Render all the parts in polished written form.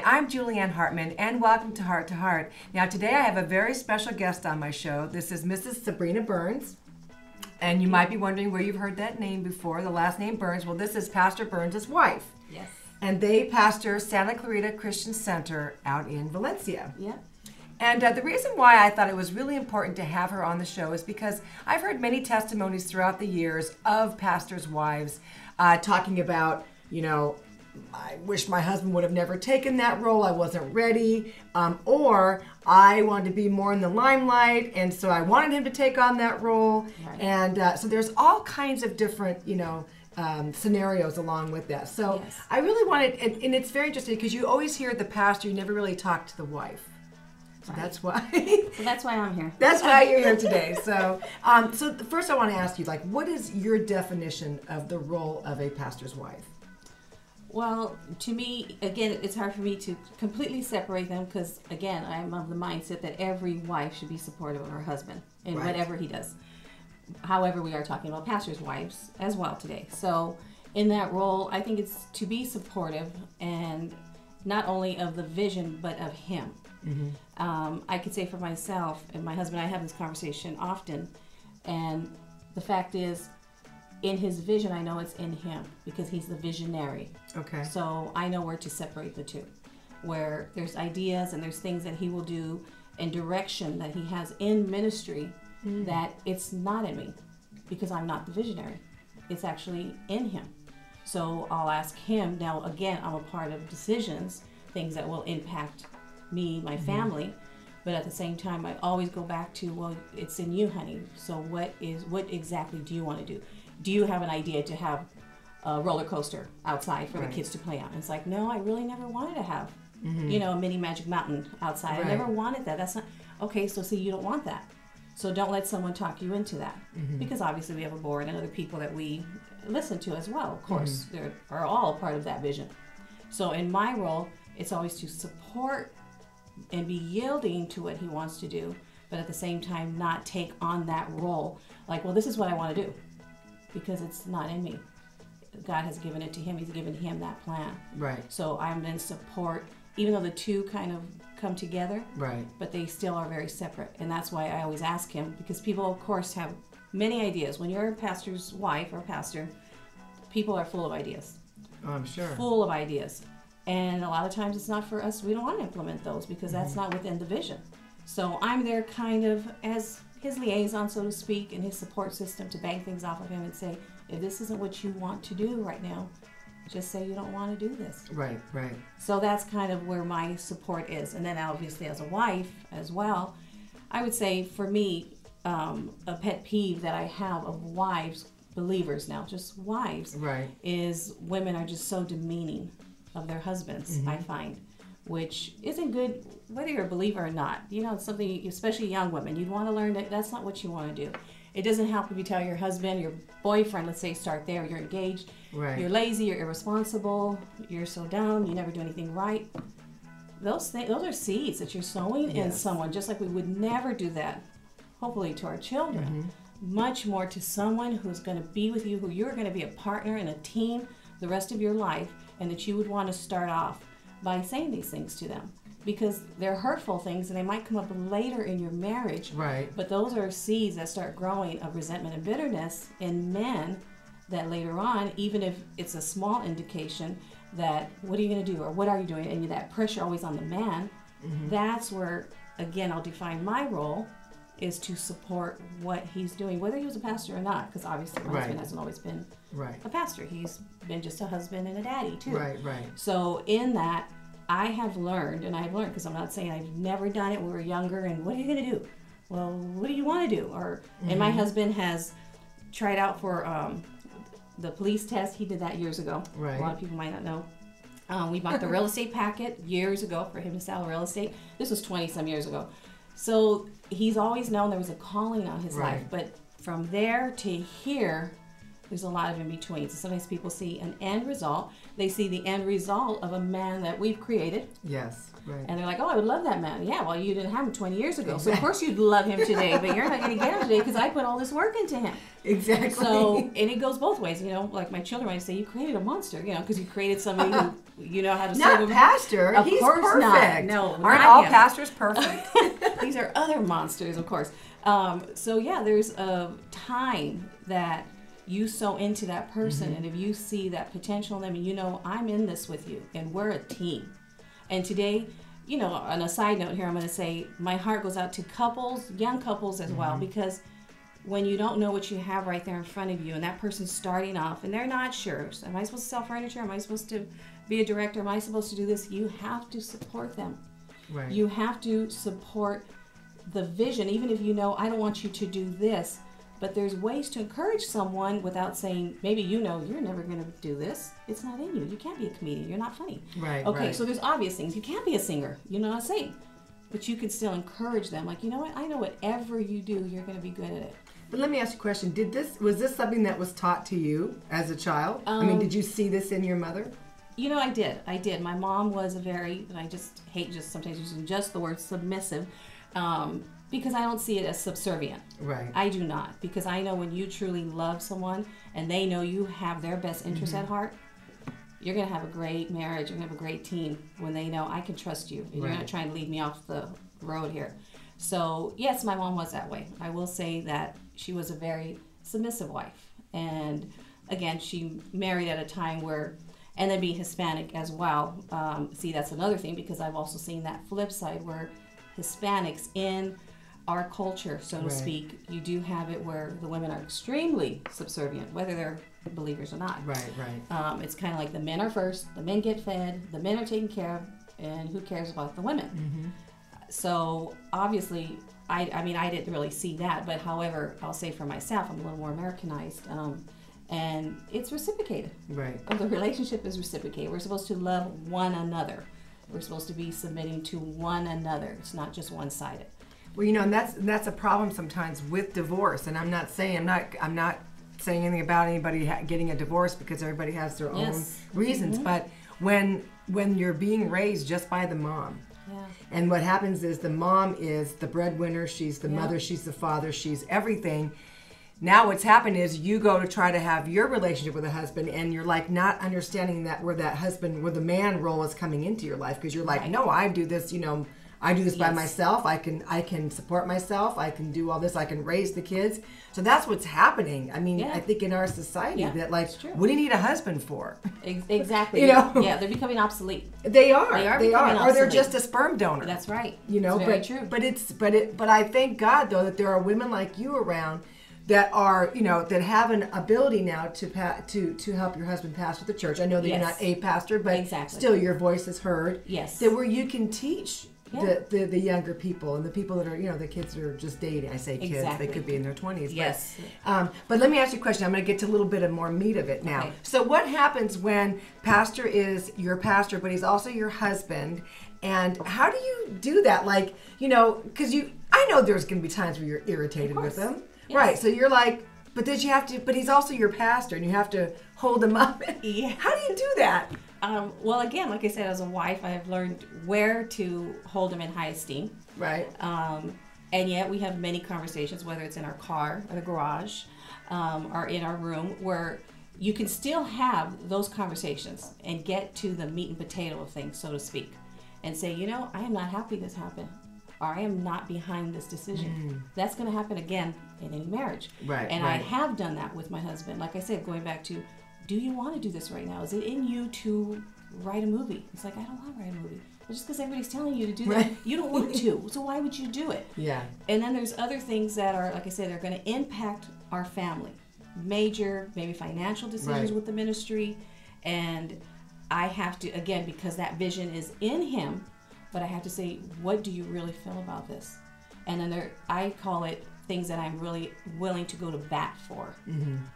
I'm Julieann Hartman, and welcome to Heart to Heart. Now, today I have a very special guest on my show. This is Mrs. Sabrina Burns, and you might be wondering where you've heard that name before, the last name Burns. Well, this is Pastor Burns' wife. Yes. And they pastor Santa Clarita Christian Center out in Valencia. Yep. And the reason why I thought it was really important to have her on the show is because I've heard many testimonies throughout the years of pastors' wives talking about, you know, I wish my husband would have never taken that role. I wasn't ready. Or I wanted to be more in the limelight, and so I wanted him to take on that role. Right. And so there's all kinds of different, you know, scenarios along with that. So yes. I really wanted, and it's very interesting because you always hear the pastor, you never really talk to the wife. So right. That's why. So that's why I'm here. That's why you're here today. So, so first I want to ask you, like, what is your definition of the role of a pastor's wife? Well, to me, again, it's hard for me to completely separate them because, again, I'm of the mindset that every wife should be supportive of her husband in right. whatever he does. However, we are talking about pastors' wives as well today. So in that role, I think it's to be supportive and not only of the vision, but of him. Mm-hmm. I could say for myself and my husband, I have this conversation often, and the fact is, in his vision, I know it's in him because he's the visionary. Okay. So I know where to separate the two, where there's ideas and there's things that he will do and direction that he has in ministry that it's not in me because I'm not the visionary. It's actually in him. So I'll ask him. Now, again, I'm a part of decisions, things that will impact me, my family, but at the same time, I always go back to, well, it's in you, honey. So what exactly do you want to do? Do you have an idea to have a roller coaster outside for right. the kids to play on? And it's like, no, I really never wanted to have, you know, a mini Magic Mountain outside. Right. I never wanted that. That's not, okay, so see, you don't want that. So don't let someone talk you into that. Because obviously we have a board and other people that we listen to as well, of course. They are all part of that vision. So in my role, it's always to support and be yielding to what he wants to do, but at the same time not take on that role. Like, well, this is what I want to do. Because it's not in me. God has given it to him. He's given him that plan. Right. So I'm in support, even though the two kind of come together. Right. But they still are very separate. And that's why I always ask him, because people, of course, have many ideas. When you're a pastor's wife or pastor, people are full of ideas. Oh, I'm sure. Full of ideas. And a lot of times it's not for us. We don't want to implement those because that's not within the vision. So I'm there kind of as his liaison, so to speak, and his support system to bang things off of him and say, if this isn't what you want to do right now, just say you don't want to do this. Right, right. So that's kind of where my support is. And then obviously as a wife as well, I would say for me, a pet peeve that I have of wives, believers now, just wives, right, is women are just so demeaning of their husbands, I find. Which isn't good, whether you're a believer or not. You know, it's something, especially young women, you'd want to learn that that's not what you want to do. It doesn't help if you tell your husband, your boyfriend, let's say start there, you're engaged, right. You're lazy, you're irresponsible, you're so dumb, you never do anything right. Those are seeds that you're sowing in someone, just like we would never do that, hopefully, to our children. Much more to someone who's going to be with you, who you're going to be a partner and a team the rest of your life, and that you would want to start off by saying these things to them, because they're hurtful things and they might come up later in your marriage. Right. But those are seeds that start growing of resentment and bitterness in men that later on, even if it's a small indication that what are you going to do or what are you doing, and that pressure always on the man, that's where, again, I'll define my role is to support what he's doing, whether he was a pastor or not, because obviously my husband hasn't always been a pastor. He's been just a husband and a daddy too. Right, right. So in that, I have learned, and I've learned, because I'm not saying I've never done it when we were younger, and what are you going to do? Well, what do you want to do? Or and my husband has tried out for the police test. He did that years ago. Right. A lot of people might not know. We bought the real estate packet years ago for him to sell real estate. This was 20-some years ago. So he's always known there was a calling on his life. But from there to here, There's a lot of in betweens. Sometimes people see an end result. They see the end result of a man that we've created. Yes, right. And they're like, oh, I would love that man. Yeah, well, you didn't have him 20 years ago. So, of course, you'd love him today, but you're not going to get him today because I put all this work into him. Exactly. So, and it goes both ways. You know, like my children might say, you created a monster, you know, because you created somebody who, you know how to serve him. Not pastor. Of He's course perfect. not. No, Aren't not all him. pastors perfect? These are other monsters, of course. So, yeah, there's a time that you sow into that person, and if you see that potential in them, and you know, I'm in this with you, and we're a team. And today, you know, on a side note here, I'm going to say my heart goes out to couples, young couples as well, because when you don't know what you have right there in front of you, and that person's starting off, and they're not sure, am I supposed to sell furniture? Am I supposed to be a director? Am I supposed to do this? You have to support them. Right. You have to support the vision, even if you know, I don't want you to do this. But there's ways to encourage someone without saying, maybe you know you're never going to do this. It's not in you. You can't be a comedian. You're not funny. Right. Okay, right. so there's obvious things. You can't be a singer. You know what I'm saying? But you can still encourage them. Like, you know what? I know whatever you do, you're going to be good at it. But let me ask you a question. Was this something that was taught to you as a child? I mean, did you see this in your mother? You know, I did. My mom was a very, and I just hate just sometimes using just the word submissive, because I don't see it as subservient. Right. I do not, because I know when you truly love someone and they know you have their best interest at heart, you're going to have a great marriage. You're going to have a great team when they know I can trust you. And you're not trying to lead me off the road here. So, yes, my mom was that way. I will say that she was a very submissive wife. And, again, she married at a time where, and then being Hispanic as well. See, that's another thing, because I've also seen that flip side where Hispanics in our culture, so to speak, you do have it where the women are extremely subservient, whether they're believers or not. Right, right. It's kind of like the men are first, the men get fed, the men are taken care of, and who cares about the women? So obviously, I mean, I didn't really see that, but however, I'll say for myself, I'm a little more Americanized, and it's reciprocated. Right. The relationship is reciprocated. We're supposed to love one another. We're supposed to be submitting to one another. It's not just one-sided. Well, you know, and that's a problem sometimes with divorce. And I'm not saying anything about anybody getting a divorce, because everybody has their own reasons. But when you're being raised just by the mom, and what happens is the mom is the breadwinner, she's the mother, she's the father, she's everything. Now what's happened is you go to try to have your relationship with a husband, and you're like not understanding that where the man role is coming into your life, because you're like, no, I do this, you know, I do this by myself. I can support myself. I can do all this. I can raise the kids. So that's what's happening. I mean, I think in our society that, like, what do you need a husband for? Exactly. You know? Yeah, they're becoming obsolete. They are. They are. Or they're just a sperm donor. That's right. You know, it's very true. But I thank God though that there are women like you around that are, you know, that have an ability now to help your husband pastor the church. I know that you're not a pastor, but still your voice is heard. Yes. That where you can teach the younger people and the people that are, you know, the kids that are just dating. I say kids, they could be in their 20s. Yes. But let me ask you a question. I'm going to get to a little bit of more meat of it now. Okay. So what happens when pastor is your pastor, but he's also your husband? And how do you do that? Like, you know, because I know there's going to be times where you're irritated with him. Yes. Right. So you're like, but he's also your pastor, and you have to hold him up. Yeah. How do you do that? Well, again, like I said, as a wife, I have learned where to hold him in high esteem. Right. And yet we have many conversations, whether it's in our car, or the garage, or in our room, where you can still have those conversations and get to the meat and potato of things, so to speak, and say, you know, I am not happy this happened, or I am not behind this decision. That's going to happen again in any marriage. Right. And I have done that with my husband. Like I said, going back to, do you want to do this right now? Is it in you to write a movie? It's like, I don't want to write a movie. Well, just because everybody's telling you to do that, you don't want to. So why would you do it? Yeah. And then there's other things that are, like I said, they're going to impact our family. Major, maybe financial decisions with the ministry. And I have to, again, because that vision is in him, but I have to say, what do you really feel about this? And then I call it things that I'm really willing to go to bat for.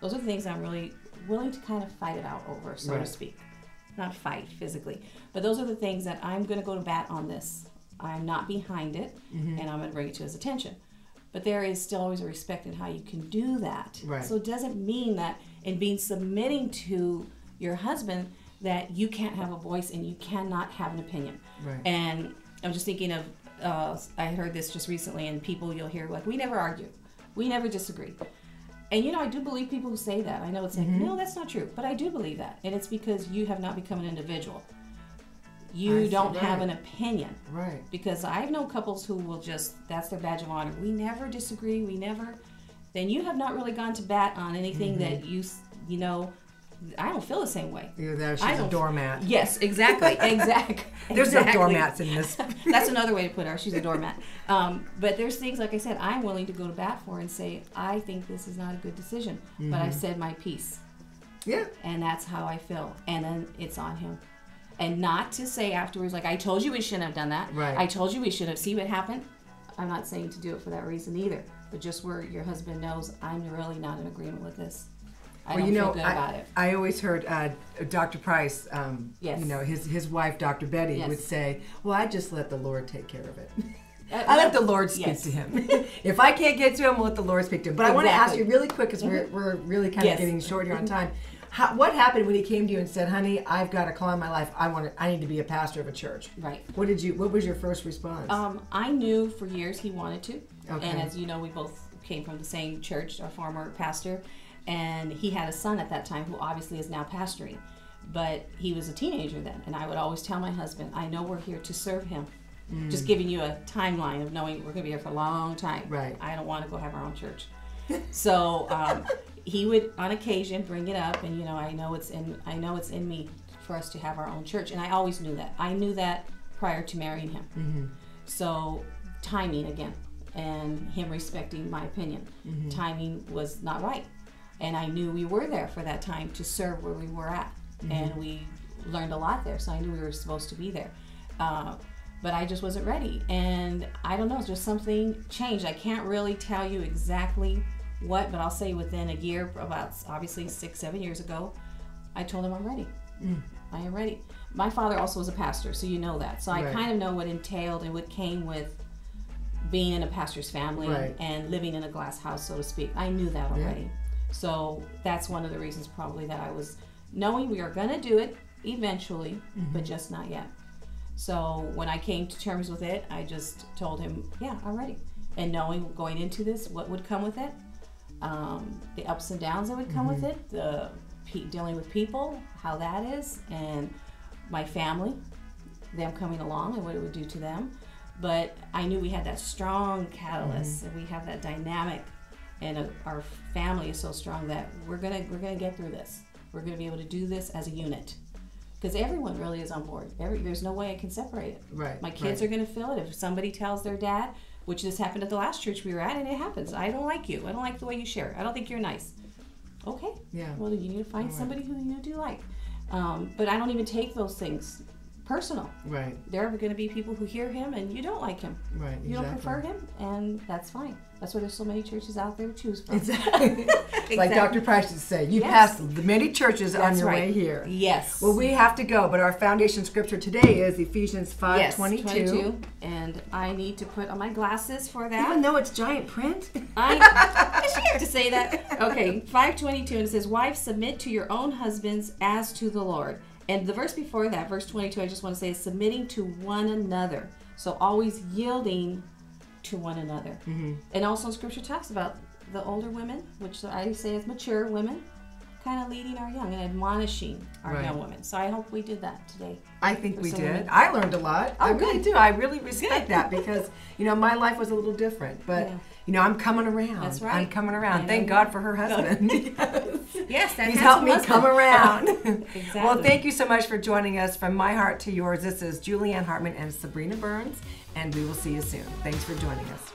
Those are the things I'm really willing to kind of fight it out over, so to speak. Not fight physically, but those are the things that I'm going to go to bat on this. I'm not behind it, and I'm going to bring it to his attention. but there is still always a respect in how you can do that. Right. So it doesn't mean that in being submitting to your husband that you can't have a voice and you cannot have an opinion. Right. And I'm just thinking of, I heard this just recently, and people you'll hear like, we never argue, we never disagree. And I do believe people who say that. I know it's like, no, that's not true, but I do believe that. And it's because you have not become an individual. You don't have an opinion. Right. Because I've known couples who will just, that's their badge of honor. We never disagree, then you have not really gone to bat on anything that I don't feel the same way. You're there, she's a doormat. Yes, exactly. There's no doormats in this. That's another way to put her. She's a doormat. But there's things, like I said, I'm willing to go to bat for and say, I think this is not a good decision. But I said my piece. Yeah. And that's how I feel. And then it's on him. And not to say afterwards, like, I told you we shouldn't have done that. Right. I told you we should have. See what happened? I'm not saying to do it for that reason either. But just where your husband knows, I'm really not in agreement with this. I don't feel good about it. I always heard Dr. Price, Yes. his wife, Dr. Betty, Yes. would say, well, I just let the Lord take care of it. I let the Lord speak to him. If I can't get to him, we'll let the Lord speak to him. But I want to ask you really quick, because we're really kind of getting short here on time. What happened when he came to you and said, honey, I've got a call in my life. I need to be a pastor of a church. Right. What was your first response? I knew for years he wanted to. Okay. And as you know, we both came from the same church, our former pastor. And he had a son at that time who obviously is now pastoring. But he was a teenager then. And I would always tell my husband, I know we're here to serve him. Just giving you a timeline of knowing we're going to be here for a long time. Right. I don't want to go have our own church. So he would, on occasion, bring it up. And, I know it's in me for us to have our own church. And I always knew that. I knew that prior to marrying him. Mm-hmm. So timing again. And him respecting my opinion. Mm-hmm. Timing was not right. And I knew we were there for that time to serve where we were at. Mm-hmm. And we learned a lot there, so I knew we were supposed to be there. But I just wasn't ready. And I don't know, just something changed. I can't really tell you exactly what, but I'll say within a year, about obviously 6-7 years ago, I told him I'm ready. I am ready. My father also was a pastor, so you know that. So I kind of know what entailed and what came with being in a pastor's family and living in a glass house, so to speak. I knew that already. Yeah. So that's one of the reasons probably that I was knowing we are going to do it eventually, but just not yet. So when I came to terms with it, I just told him, yeah, I'm ready. And knowing going into this, what would come with it, the ups and downs that would come with it, the dealing with people, how that is, and my family, them coming along and what it would do to them. But I knew we had that strong catalyst, and we have that dynamic. And our family is so strong that we're gonna get through this. We're gonna be able to do this as a unit, because everyone really is on board. There's no way I can separate it. Right. My kids are gonna feel it. If somebody tells their dad, which this happened at the last church we were at, and it happens. I don't like you. I don't like the way you share. I don't think you're nice. Okay. Yeah. Well, you need to find somebody who you do like. But I don't even take those things personal. Right. There are going to be people who hear him and you don't like him. Right. You don't prefer him, and that's fine. That's why there's so many churches out there to choose from. Exactly. Like Dr. Price would say, you passed the many churches on your way here. Yes. Well, we have to go, but our foundation scripture today is Ephesians 5:22. Yes, 22. And I need to put on my glasses for that. Even though it's giant print? I scared to say that. Okay, 5:22, and it says, wives, submit to your own husbands as to the Lord. And the verse before that, verse 22, I just want to say is submitting to one another. So always yielding to one another. Mm-hmm. And also Scripture talks about the older women, which I say is mature women, kind of leading our young and admonishing our young women. So I hope we did that today. I think we did. I learned a lot. I really do. I really respect that because, my life was a little different. But, I'm coming around. That's right. I'm coming around. Thank God for her husband. Yes, that he's helped me come around. Exactly. Well, thank you so much for joining us. From my heart to yours, this is Julieann Hartman and Sabrina Burns, and we will see you soon. Thanks for joining us.